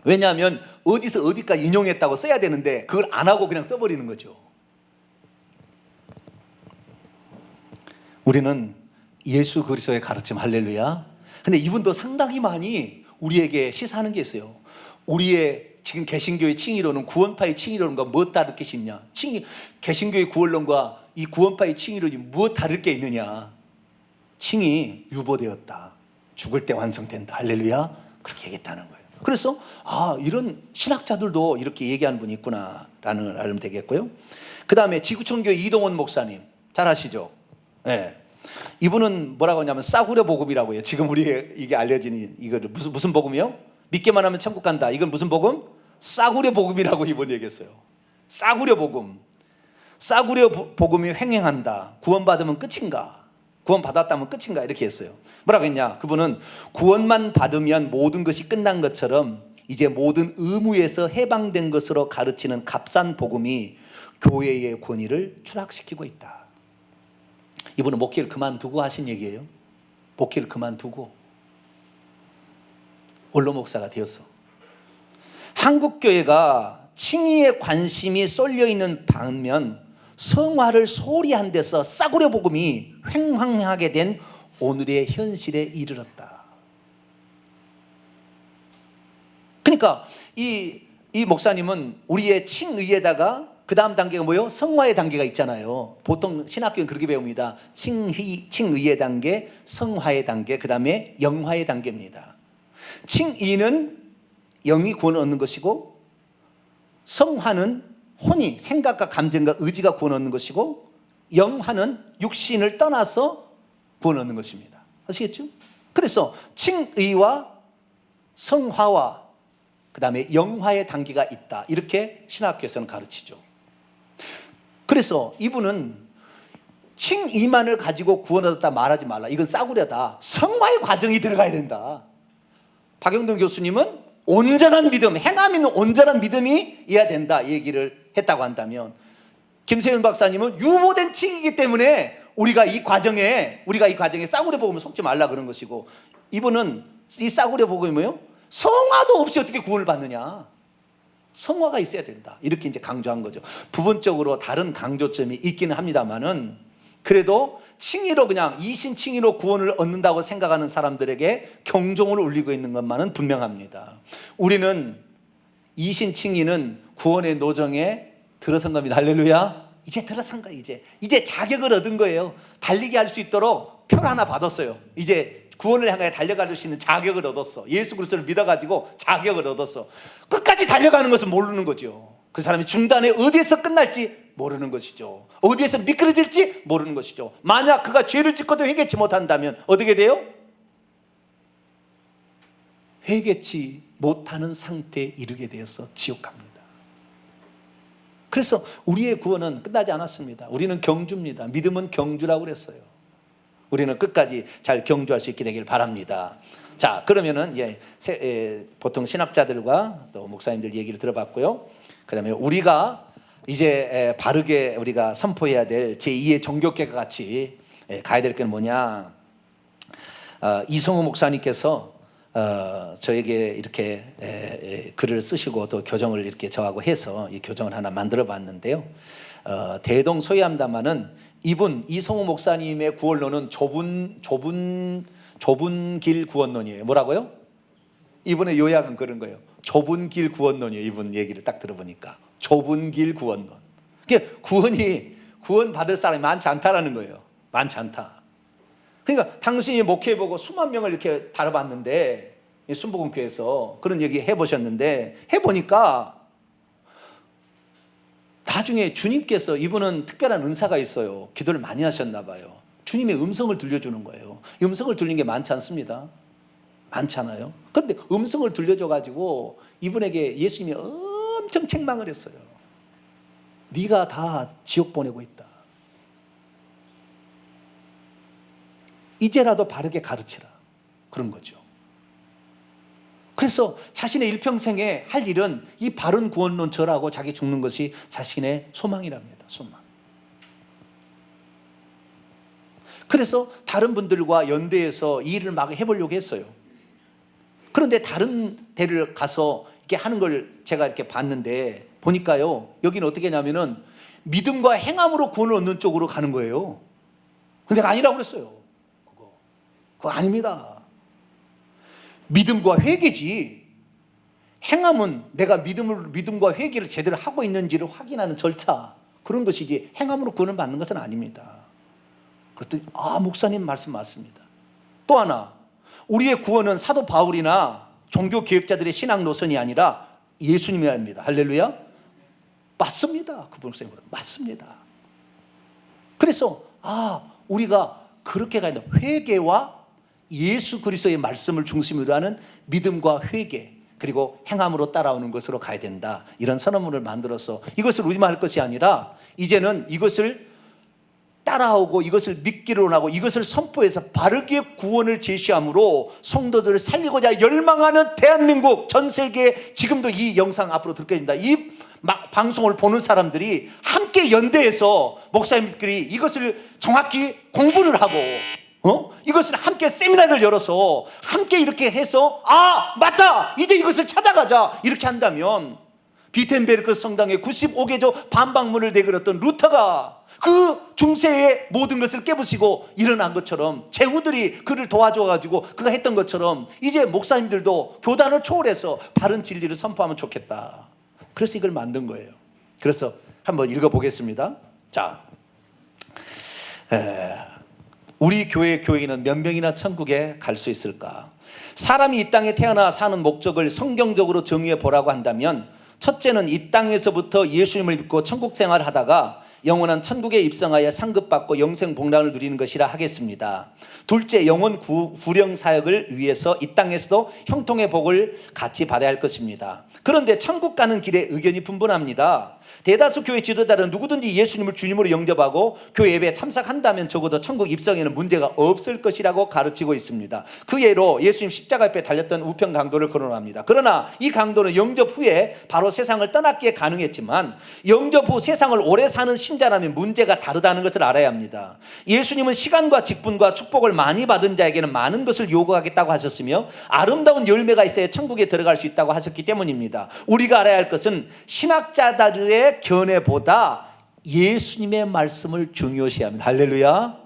왜냐하면 어디서 어디까지 인용했다고 써야 되는데 그걸 안 하고 그냥 써버리는 거죠. 우리는 예수 그리스도의 가르침, 할렐루야. 근데 이분도 상당히 많이 우리에게 시사하는 게 있어요. 우리의 지금 개신교의 칭의론은 구원파의 칭의론과 무엇 다를 것이 있냐? 개신교의 구원론과 이 구원파의 칭의론이 무엇 다를 게 있느냐? 칭이 유보되었다. 죽을 때 완성된다. 할렐루야. 그렇게 얘기했다는 거예요. 그래서 이런 신학자들도 이렇게 얘기하는 분이 있구나라는 걸 알면 되겠고요. 그 다음에 지구촌교회 이동원 목사님 잘 아시죠? 네. 이분은 뭐라고 하냐면 싸구려 복음이라고 해요. 지금 우리 이게 알려진 이거를 무슨 복음이요? 믿기만 하면 천국 간다. 이건 무슨 복음? 싸구려 복음이라고 이번에 얘기했어요. 싸구려 복음. 싸구려 복음이 횡행한다. 구원받으면 끝인가? 구원받았다면 끝인가? 이렇게 했어요. 뭐라고 했냐? 그분은 구원만 받으면 모든 것이 끝난 것처럼 이제 모든 의무에서 해방된 것으로 가르치는 값싼 복음이 교회의 권위를 추락시키고 있다. 이분은 목회를 그만두고 하신 얘기예요. 목회를 그만두고 원로 목사가 되었어. 한국 교회가 칭의에 관심이 쏠려 있는 반면 성화를 소홀히 한 데서 싸구려 복음이 횡행하게 된 오늘의 현실에 이르렀다. 그러니까 이 목사님은 우리의 칭의에다가 그 다음 단계가 뭐예요? 성화의 단계가 있잖아요. 보통 신학교는 그렇게 배웁니다. 칭의의 단계, 성화의 단계, 그 다음에 영화의 단계입니다. 칭의는 영이 구원을 얻는 것이고, 성화는 혼이, 생각과 감정과 의지가 구원을 얻는 것이고, 영화는 육신을 떠나서 구원을 얻는 것입니다. 아시겠죠? 그래서 칭의와 성화와 그 다음에 영화의 단계가 있다. 이렇게 신학교에서는 가르치죠. 그래서 이분은 칭의만을 가지고 구원 얻었다 말하지 말라. 이건 싸구려다. 성화의 과정이 들어가야 된다. 박영동 교수님은 온전한 믿음, 행함 있는 온전한 믿음이 있어야 된다 얘기를 했다고 한다면, 김세윤 박사님은 유보된 칭이기 때문에 우리가 이 과정에 싸구려 복음을 속지 말라 그런 것이고, 이분은 이 싸구려 복음이 뭐예요? 성화도 없이 어떻게 구원을 받느냐? 성화가 있어야 된다. 이렇게 이제 강조한 거죠. 부분적으로 다른 강조점이 있기는 합니다만은, 그래도 칭의로 그냥 이신칭의로 구원을 얻는다고 생각하는 사람들에게 경종을 울리고 있는 것만은 분명합니다. 우리는 이신칭의는 구원의 노정에 들어선 겁니다. 할렐루야. 이제 들어선 거예요. 이제 자격을 얻은 거예요. 달리기 할 수 있도록 표를 하나 받았어요. 이제 구원을 향해 달려갈 수 있는 자격을 얻었어. 예수 그리스도를 믿어가지고 자격을 얻었어. 끝까지 달려가는 것은 모르는 거죠. 그 사람이 중단에 어디에서 끝날지 모르는 것이죠. 어디에서 미끄러질지 모르는 것이죠. 만약 그가 죄를 짓고도 회개치 못한다면 어떻게 돼요? 회개치 못하는 상태에 이르게 되어서 지옥 갑니다. 그래서 우리의 구원은 끝나지 않았습니다. 우리는 경주입니다. 믿음은 경주라고 그랬어요. 우리는 끝까지 잘 경주할 수 있게 되길 바랍니다. 자, 그러면은 보통 신학자들과 또 목사님들 얘기를 들어봤고요. 그다음에 우리가 이제 바르게 우리가 선포해야 될 제2의 종교개혁과 같이 가야 될 게 뭐냐? 이성우 목사님께서 저에게 이렇게 글을 쓰시고 또 교정을 이렇게 저하고 해서 이 교정을 하나 만들어 봤는데요. 대동소이합니다마는 이분 이성우 목사님의 구원론은 좁은 길 구원론이에요. 뭐라고요? 이분의 요약은 그런 거예요. 좁은 길 구원론이에요. 이분 얘기를 딱 들어보니까 좁은 길 구원론. 그러니까 구원 받을 사람이 많지 않다라는 거예요. 많지 않다. 그러니까 당신이 목회해보고 수만 명을 이렇게 다뤄봤는데, 순복음교회에서 그런 얘기 해보셨는데, 해보니까 나중에 주님께서, 이분은 특별한 은사가 있어요. 기도를 많이 하셨나 봐요. 주님의 음성을 들려주는 거예요. 이 음성을 들리는 게 많지 않습니다. 많잖아요. 그런데 음성을 들려줘가지고 이분에게 예수님이 엄청 책망을 했어요. 네가 다 지옥 보내고 있다. 이제라도 바르게 가르치라. 그런 거죠. 그래서 자신의 일평생에 할 일은 이 바른 구원론 절하고 자기 죽는 것이 자신의 소망이랍니다. 소망. 그래서 다른 분들과 연대해서 이 일을 막 해보려고 했어요. 그런데 다른 데를 가서 이렇게 하는 걸 제가 이렇게 봤는데 보니까요, 여기는 어떻게 하냐면은 믿음과 행함으로 구원을 얻는 쪽으로 가는 거예요. 근데 아니라고 그랬어요. 그거 아닙니다. 믿음과 회개지. 행함은 내가 믿음과 회개를 제대로 하고 있는지를 확인하는 절차, 그런 것이지 행함으로 구원을 받는 것은 아닙니다. 그랬더니 목사님 말씀 맞습니다. 또 하나, 우리의 구원은 사도 바울이나 종교 개혁자들의 신앙 노선이 아니라 예수님이 합니다. 할렐루야. 맞습니다. 그 목사님 맞습니다. 그래서 우리가 그렇게 가야 된다. 회개와 예수 그리스도의 말씀을 중심으로 하는 믿음과 회개, 그리고 행함으로 따라오는 것으로 가야 된다. 이런 선언문을 만들어서 이것을 우리만 할 것이 아니라 이제는 이것을 따라오고 이것을 믿기로 하고 이것을 선포해서 바르게 구원을 제시함으로 성도들을 살리고자 열망하는 대한민국, 전 세계에 지금도 이 영상 앞으로 들려진다. 이 방송을 보는 사람들이 함께 연대해서 목사님들이 이것을 정확히 공부를 하고 이것을 함께 세미나를 열어서 함께 이렇게 해서 맞다, 이제 이것을 찾아가자, 이렇게 한다면 비텐베르크 성당에 95개조 반박문을 내걸었던 루터가 그 중세의 모든 것을 깨부시고 일어난 것처럼, 제후들이 그를 도와줘가지고 그가 했던 것처럼 이제 목사님들도 교단을 초월해서 바른 진리를 선포하면 좋겠다. 그래서 이걸 만든 거예요. 그래서 한번 읽어보겠습니다. 자, 우리 교회 교인은 몇 명이나 천국에 갈 수 있을까? 사람이 이 땅에 태어나 사는 목적을 성경적으로 정의해 보라고 한다면, 첫째는 이 땅에서부터 예수님을 믿고 천국 생활을 하다가 영원한 천국에 입성하여 상급받고 영생 복락을 누리는 것이라 하겠습니다. 둘째, 영원 구령 사역을 위해서 이 땅에서도 형통의 복을 같이 받아야 할 것입니다. 그런데 천국 가는 길에 의견이 분분합니다. 대다수 교회 지도자들은 누구든지 예수님을 주님으로 영접하고 교회 예배에 참석한다면 적어도 천국 입성에는 문제가 없을 것이라고 가르치고 있습니다. 그 예로 예수님 십자가 앞에 달렸던 우편 강도를 거론합니다. 그러나 이 강도는 영접 후에 바로 세상을 떠났기에 가능했지만, 영접 후 세상을 오래 사는 신자라면 문제가 다르다는 것을 알아야 합니다. 예수님은 시간과 직분과 축복을 많이 받은 자에게는 많은 것을 요구하겠다고 하셨으며 아름다운 열매가 있어야 천국에 들어갈 수 있다고 하셨기 때문입니다. 우리가 알아야 할 것은 신학자들의 견해보다 예수님의 말씀을 중요시합니다. 할렐루야.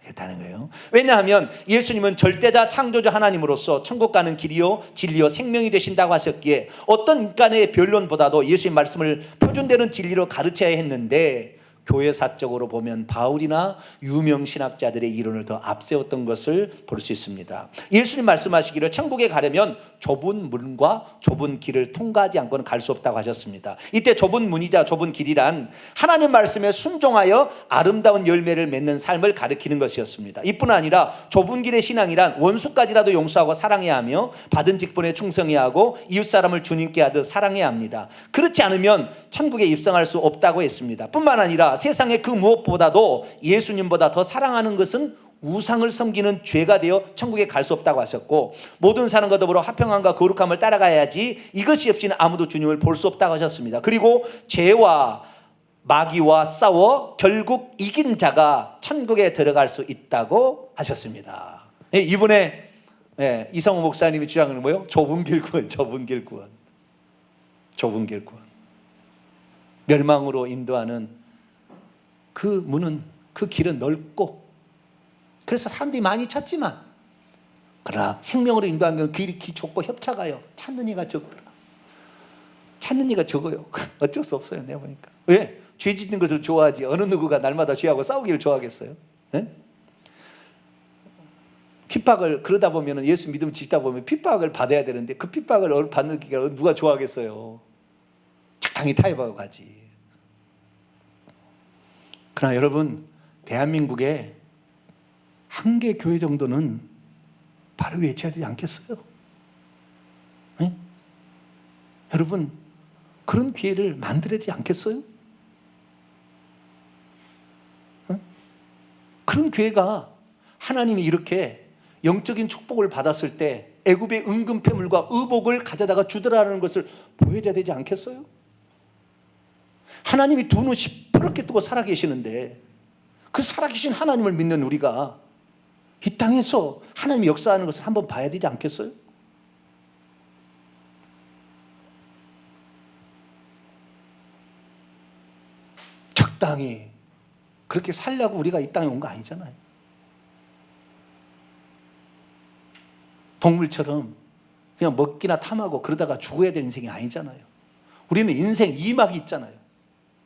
했다는 거예요. 왜냐하면 예수님은 절대자 창조자 하나님으로서 천국 가는 길이요 진리요 생명이 되신다고 하셨기에 어떤 인간의 변론보다도 예수님 말씀을 표준되는 진리로 가르쳐야 했는데, 교회사적으로 보면 바울이나 유명 신학자들의 이론을 더 앞세웠던 것을 볼 수 있습니다. 예수님 말씀하시기를 천국에 가려면 좁은 문과 좁은 길을 통과하지 않고는 갈 수 없다고 하셨습니다. 이때 좁은 문이자 좁은 길이란 하나님 말씀에 순종하여 아름다운 열매를 맺는 삶을 가리키는 것이었습니다. 이뿐 아니라 좁은 길의 신앙이란 원수까지라도 용서하고 사랑해야 하며 받은 직분에 충성해야 하고 이웃사람을 주님께 하듯 사랑해야 합니다. 그렇지 않으면 천국에 입성할 수 없다고 했습니다. 뿐만 아니라 세상의 그 무엇보다도 예수님보다 더 사랑하는 것은 우상을 섬기는 죄가 되어 천국에 갈 수 없다고 하셨고, 모든 사람과 더불어 화평함과 거룩함을 따라가야지 이것이 없이는 아무도 주님을 볼 수 없다고 하셨습니다. 그리고 죄와 마귀와 싸워 결국 이긴 자가 천국에 들어갈 수 있다고 하셨습니다. 이번에 이성호 목사님이 주장하는 뭐예요? 좁은 길 구원, 좁은 길 구원, 좁은 길 구원. 멸망으로 인도하는 그 문은, 그 길은 넓고, 그래서 사람들이 많이 찾지만, 그러나 생명으로 인도하는 건 길이 좁고 협착하여 찾는 이가 적더라. 찾는 이가 적어요. 어쩔 수 없어요. 내가 보니까. 왜? 죄 짓는 것을 좋아하지 어느 누구가 날마다 죄하고 싸우기를 좋아하겠어요? 네? 핍박을 그러다 보면, 예수 믿음 짓다 보면 핍박을 받아야 되는데 그 핍박을 받는 게 누가 좋아하겠어요? 적당히 타협하고 가지. 그러나 여러분, 대한민국에 한 개 교회 정도는 바로 외쳐야 되지 않겠어요? 네? 여러분, 그런 기회를 만들어야 되지 않겠어요? 네? 그런 교회가 하나님이 이렇게 영적인 축복을 받았을 때 애굽의 은금패물과 의복을 가져다가 주더라는 것을 보여줘야 되지 않겠어요? 하나님이 두 눈 시퍼렇게 뜨고 살아계시는데 그 살아계신 하나님을 믿는 우리가 이 땅에서 하나님이 역사하는 것을 한번 봐야 되지 않겠어요? 적당히 그렇게 살려고 우리가 이 땅에 온 거 아니잖아요. 동물처럼 그냥 먹기나 탐하고 그러다가 죽어야 될 인생이 아니잖아요. 우리는 인생 2막이 있잖아요.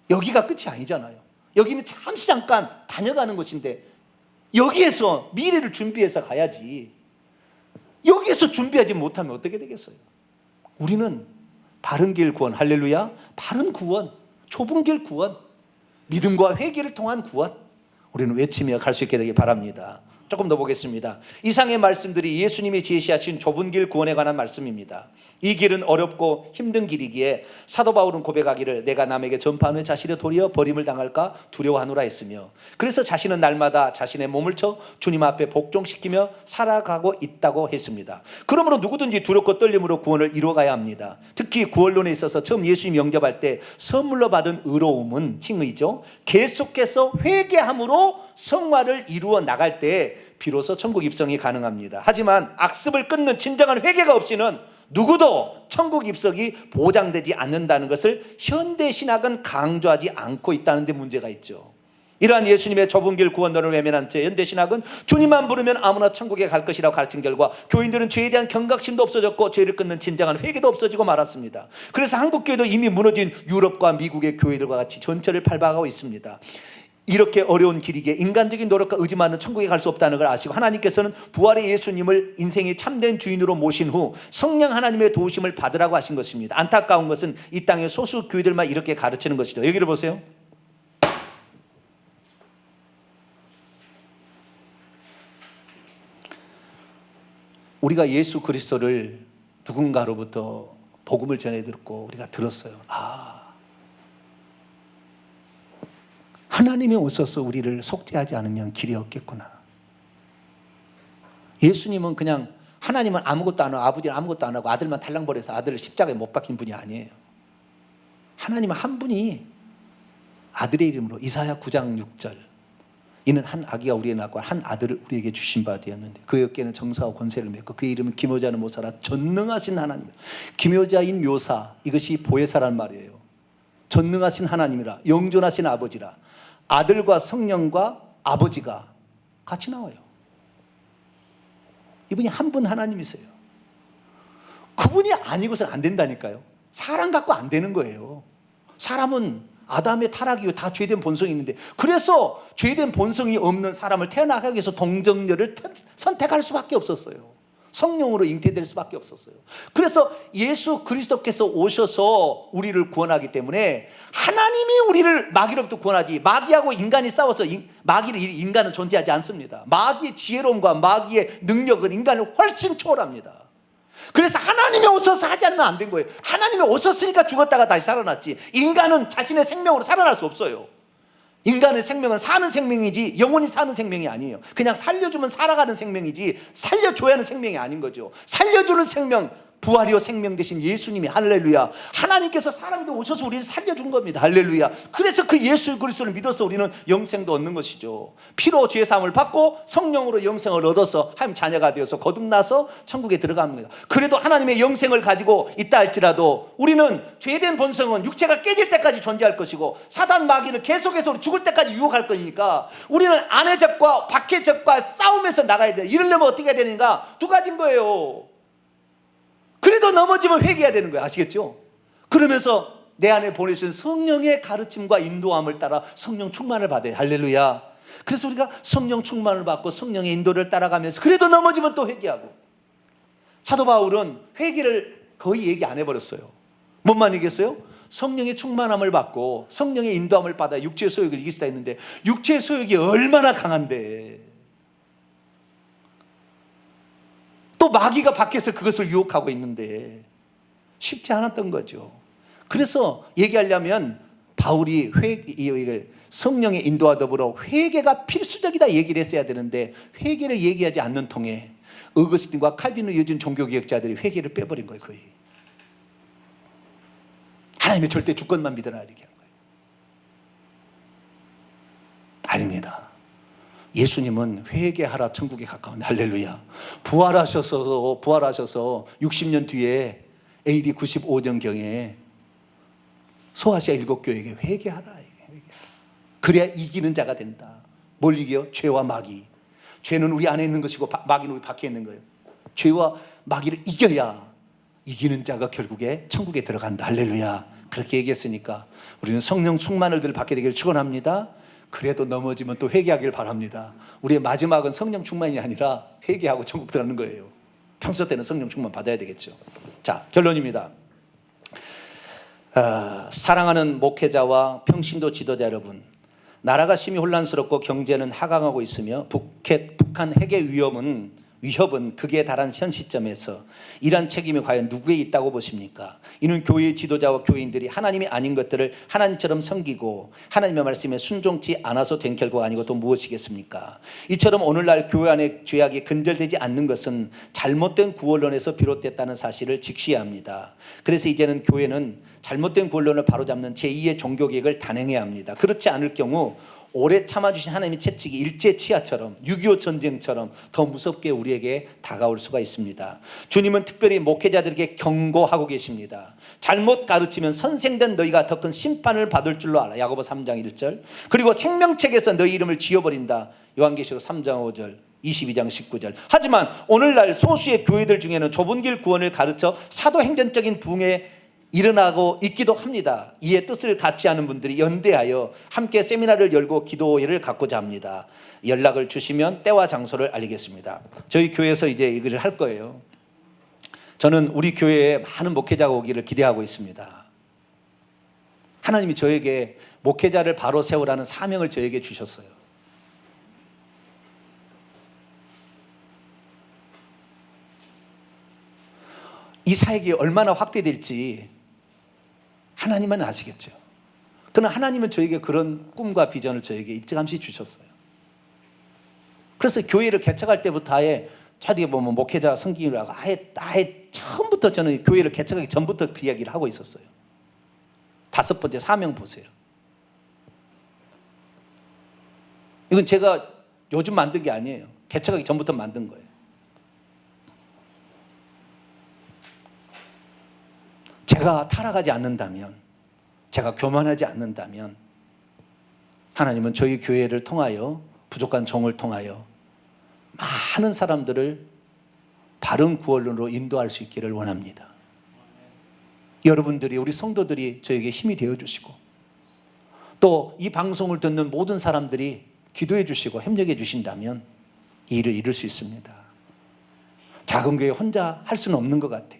여기가 끝이 아니잖아요. 여기는 잠시 잠깐 다녀가는 곳인데 여기에서 미래를 준비해서 가야지. 여기에서 준비하지 못하면 어떻게 되겠어요? 우리는 바른 길 구원, 할렐루야, 바른 구원, 좁은 길 구원, 믿음과 회개를 통한 구원, 우리는 외치며 갈 수 있게 되길 바랍니다. 조금 더 보겠습니다. 이상의 말씀들이 예수님이 제시하신 좁은 길 구원에 관한 말씀입니다. 이 길은 어렵고 힘든 길이기에 사도 바울은 고백하기를 내가 남에게 전파하는 자신의 도리어 버림을 당할까 두려워하노라 했으며, 그래서 자신은 날마다 자신의 몸을 쳐 주님 앞에 복종시키며 살아가고 있다고 했습니다. 그러므로 누구든지 두렵고 떨림으로 구원을 이루어가야 합니다. 특히 구원론에 있어서 처음 예수님 영접할 때 선물로 받은 의로움은 칭의죠. 계속해서 회개함으로 성화를 이루어 나갈 때 비로소 천국 입성이 가능합니다. 하지만 악습을 끊는 진정한 회개가 없이는 누구도 천국 입성이 보장되지 않는다는 것을 현대 신학은 강조하지 않고 있다는 데 문제가 있죠. 이러한 예수님의 좁은 길 구원론을 외면한 채 현대 신학은 주님만 부르면 아무나 천국에 갈 것이라고 가르친 결과 교인들은 죄에 대한 경각심도 없어졌고 죄를 끊는 진정한 회개도 없어지고 말았습니다. 그래서 한국 교회도 이미 무너진 유럽과 미국의 교회들과 같이 전철을 밟아가고 있습니다. 이렇게 어려운 길이기에 인간적인 노력과 의지만은 천국에 갈 수 없다는 걸 아시고 하나님께서는 부활의 예수님을 인생의 참된 주인으로 모신 후 성령 하나님의 도우심을 받으라고 하신 것입니다. 안타까운 것은 이 땅의 소수 교회들만 이렇게 가르치는 것이죠. 여기를 보세요. 우리가 예수 그리스도를 누군가로부터 복음을 전해 듣고 우리가 들었어요. 하나님이 오셔서 우리를 속죄하지 않으면 길이 없겠구나. 예수님은 그냥 하나님은 아무것도 안 하고 아버지는 아무것도 안 하고 아들만 달랑버려서 아들을 십자가에 못 박힌 분이 아니에요. 하나님은 한 분이 아들의 이름으로 이사야 9장 6절 이는 한 아기가 우리에게 낳고 한 아들을 우리에게 주신 바 되었는데 그 어깨에는 정사와 권세를 맺고 그의 이름은 기묘자는 못살아 전능하신 하나님. 기묘자인 묘사, 이것이 보혜사란 말이에요. 전능하신 하나님이라, 영존하신 아버지라, 아들과 성령과 아버지가 같이 나와요. 이분이 한 분 하나님이세요. 그분이 아니고서는 안 된다니까요. 사람 갖고 안 되는 거예요. 사람은 아담의 타락이고 다 죄된 본성이 있는데, 그래서 죄된 본성이 없는 사람을 태어나기 위해서 동정녀를 선택할 수밖에 없었어요. 성령으로 잉태될 수밖에 없었어요. 그래서 예수 그리스도께서 오셔서 우리를 구원하기 때문에 하나님이 우리를 마귀로부터 구원하지, 마귀하고 인간이 싸워서 인간은 존재하지 않습니다. 마귀의 지혜로움과 마귀의 능력은 인간을 훨씬 초월합니다. 그래서 하나님이 오셔서 하지 않으면 안 된 거예요. 하나님이 오셨으니까 죽었다가 다시 살아났지, 인간은 자신의 생명으로 살아날 수 없어요. 인간의 생명은 사는 생명이지 영원히 사는 생명이 아니에요. 그냥 살려주면 살아가는 생명이지 살려줘야 하는 생명이 아닌 거죠. 살려주는 생명, 부활이요 생명 되신 예수님이, 할렐루야, 하나님께서 사람이 오셔서 우리를 살려준 겁니다. 할렐루야. 그래서 그 예수 그리스도를 믿어서 우리는 영생도 얻는 것이죠. 피로 죄사함을 받고 성령으로 영생을 얻어서 하나님 자녀가 되어서 거듭나서 천국에 들어갑니다. 그래도 하나님의 영생을 가지고 있다 할지라도 우리는 죄된 본성은 육체가 깨질 때까지 존재할 것이고 사단 마귀는 계속해서 우리 죽을 때까지 유혹할 거니까 우리는 안의 적과 밖의 적과 싸움에서 나가야 돼요. 이러려면 어떻게 해야 되는가? 두 가지인 거예요. 그래도 넘어지면 회개해야 되는 거예요. 아시겠죠? 그러면서 내 안에 보내주신 성령의 가르침과 인도함을 따라 성령 충만을 받아요. 할렐루야. 그래서 우리가 성령 충만을 받고 성령의 인도를 따라가면서 그래도 넘어지면 또 회개하고. 사도 바울은 회개를 거의 얘기 안 해버렸어요. 뭔만 얘기했어요? 성령의 충만함을 받고 성령의 인도함을 받아 육체의 소욕을 이길 수가 있는데, 육체의 소욕이 얼마나 강한데 또 마귀가 밖에서 그것을 유혹하고 있는데 쉽지 않았던 거죠. 그래서 얘기하려면 바울이 성령의 인도와 더불어 회개가 필수적이다 얘기를 했어야 되는데 회개를 얘기하지 않는 통에 어거스틴과 칼빈을 이어준 종교개혁자들이 회개를 빼버린 거예요. 거의 하나님의 절대 주권만 믿어라 이렇게 한 거예요. 아닙니다. 예수님은 회개하라 천국에 가까운 할렐루야. 부활하셔서 60년 뒤에 AD 95년경에 소아시아 7교회에게 회개하라. 그래야 이기는 자가 된다. 뭘 이겨요? 죄와 마귀. 죄는 우리 안에 있는 것이고 마귀는 우리 밖에 있는 거예요. 죄와 마귀를 이겨야 이기는 자가 결국에 천국에 들어간다. 할렐루야. 그렇게 얘기했으니까 우리는 성령 충만을 받게 되기를 축원합니다. 그래도 넘어지면 또 회개하길 바랍니다. 우리의 마지막은 성령 충만이 아니라 회개하고 천국 들어가는 거예요. 평소 때는 성령 충만 받아야 되겠죠. 자, 결론입니다. 사랑하는 목회자와 평신도 지도자 여러분, 나라가 심히 혼란스럽고 경제는 하강하고 있으며 북한 핵의 위협은 극에 달한 현 시점에서 이러한 책임이 과연 누구에 있다고 보십니까? 이는 교회의 지도자와 교인들이 하나님이 아닌 것들을 하나님처럼 섬기고 하나님의 말씀에 순종치 않아서 된 결과가 아니고 또 무엇이겠습니까? 이처럼 오늘날 교회 안에 죄악이 근절되지 않는 것은 잘못된 구원론에서 비롯됐다는 사실을 직시해야 합니다. 그래서 이제는 교회는 잘못된 구원론을 바로잡는 제2의 종교개혁을 단행해야 합니다. 그렇지 않을 경우 오래 참아주신 하나님의 채찍이 일제치하처럼 6.25 전쟁처럼 더 무섭게 우리에게 다가올 수가 있습니다. 주님은 특별히 목회자들에게 경고하고 계십니다. 잘못 가르치면 선생된 너희가 더 큰 심판을 받을 줄로 알아. 야고보 3장 1절. 그리고 생명책에서 너희 이름을 지워버린다. 요한계시록 3장 5절 22장 19절. 하지만 오늘날 소수의 교회들 중에는 좁은 길 구원을 가르쳐 사도행전적인 부흥에 일어나고 있기도 합니다. 이에 뜻을 같이 하는 분들이 연대하여 함께 세미나를 열고 기도회를 갖고자 합니다. 연락을 주시면 때와 장소를 알리겠습니다. 저희 교회에서 이제 이걸 할 거예요. 저는 우리 교회에 많은 목회자가 오기를 기대하고 있습니다. 하나님이 저에게 목회자를 바로 세우라는 사명을 저에게 주셨어요. 이 사역이 얼마나 확대될지 하나님은 아시겠죠. 그러나 하나님은 저에게 그런 꿈과 비전을 저에게 일찌감치 주셨어요. 그래서 교회를 개척할 때부터 아예 차디에 보면 목회자 성김이라고 아예 처음부터 저는 교회를 개척하기 전부터 그 이야기를 하고 있었어요. 5번째 사명 보세요. 이건 제가 요즘 만든 게 아니에요. 개척하기 전부터 만든 거예요. 제가 타락하지 않는다면, 제가 교만하지 않는다면 하나님은 저희 교회를 통하여, 부족한 종을 통하여 많은 사람들을 바른 구원론으로 인도할 수 있기를 원합니다. 여러분들이, 우리 성도들이 저에게 힘이 되어주시고 또 이 방송을 듣는 모든 사람들이 기도해 주시고 협력해 주신다면 이 일을 이룰 수 있습니다. 작은 교회 혼자 할 수는 없는 것 같아요.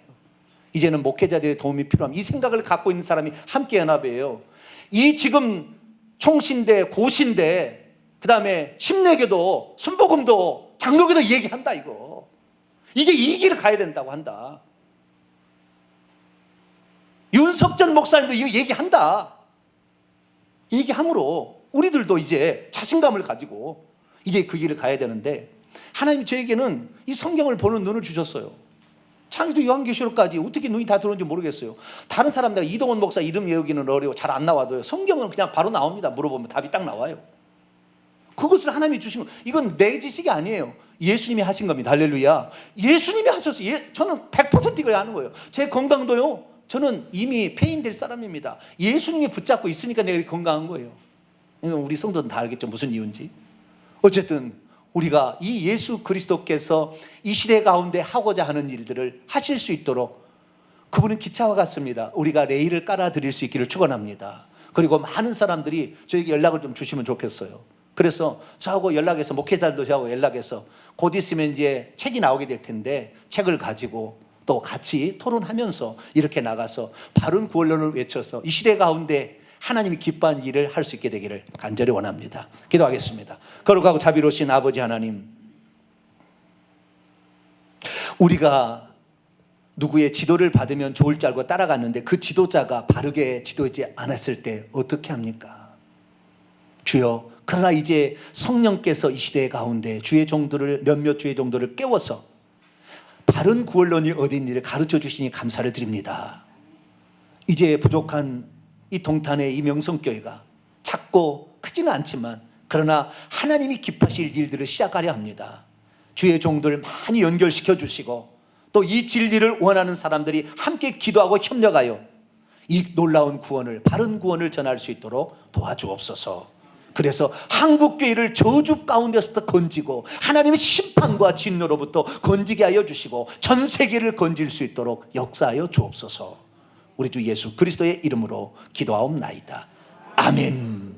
이제는 목회자들의 도움이 필요합니다. 이 생각을 갖고 있는 사람이 함께 연합이에요. 이 지금 총신대, 고신대, 그 다음에 침례교도, 순복음도, 장로교도 얘기한다 이거. 이제 이 길을 가야 된다고 한다. 윤석전 목사님도 이거 얘기한다. 얘기함으로 우리들도 이제 자신감을 가지고 이제 그 길을 가야 되는데, 하나님 저에게는 이 성경을 보는 눈을 주셨어요. 창세기 요한계시록까지 어떻게 눈이 다 들어오는지 모르겠어요. 다른 사람들, 이동원 목사 이름 외우기는 어려워 잘 안 나와도요, 성경은 그냥 바로 나옵니다. 물어보면 답이 딱 나와요. 그것을 하나님이 주신 거, 이건 내 지식이 아니에요. 예수님이 하신 겁니다. 할렐루야. 예수님이 하셨어요. 저는 100% 이걸 아는 거예요. 제 건강도요, 저는 이미 폐인될 사람입니다. 예수님이 붙잡고 있으니까 내가 건강한 거예요. 우리 성도는 다 알겠죠, 무슨 이유인지. 어쨌든 우리가 이 예수 그리스도께서 이 시대 가운데 하고자 하는 일들을 하실 수 있도록, 그분은 기차와 같습니다. 우리가 레일을 깔아드릴 수 있기를 축원합니다. 그리고 많은 사람들이 저에게 연락을 좀 주시면 좋겠어요. 그래서 저하고 연락해서, 목회자들도 저하고 연락해서 곧 있으면 이제 책이 나오게 될 텐데, 책을 가지고 또 같이 토론하면서 이렇게 나가서 바른 구원론을 외쳐서 이 시대 가운데 하나님이 기뻐하는 일을 할 수 있게 되기를 간절히 원합니다. 기도하겠습니다. 거룩하고 자비로우신 아버지 하나님, 우리가 누구의 지도를 받으면 좋을 줄 알고 따라갔는데 그 지도자가 바르게 지도하지 않았을 때 어떻게 합니까? 주여, 그러나 이제 성령께서 이 시대 가운데 주의 종들을, 몇몇 주의 종들을 깨워서 바른 구원론이 어딘지를 가르쳐 주시니 감사를 드립니다. 이제 부족한 이 동탄의 이 명성교회가 작고 크지는 않지만 그러나 하나님이 기뻐하실 일들을 시작하려 합니다. 주의 종들 많이 연결시켜 주시고 또 이 진리를 원하는 사람들이 함께 기도하고 협력하여 이 놀라운 구원을, 바른 구원을 전할 수 있도록 도와주옵소서. 그래서 한국교회를 저주 가운데서부터 건지고 하나님의 심판과 진노로부터 건지게 하여 주시고 전 세계를 건질 수 있도록 역사하여 주옵소서. 우리 주 예수 그리스도의 이름으로 기도하옵나이다. 아멘.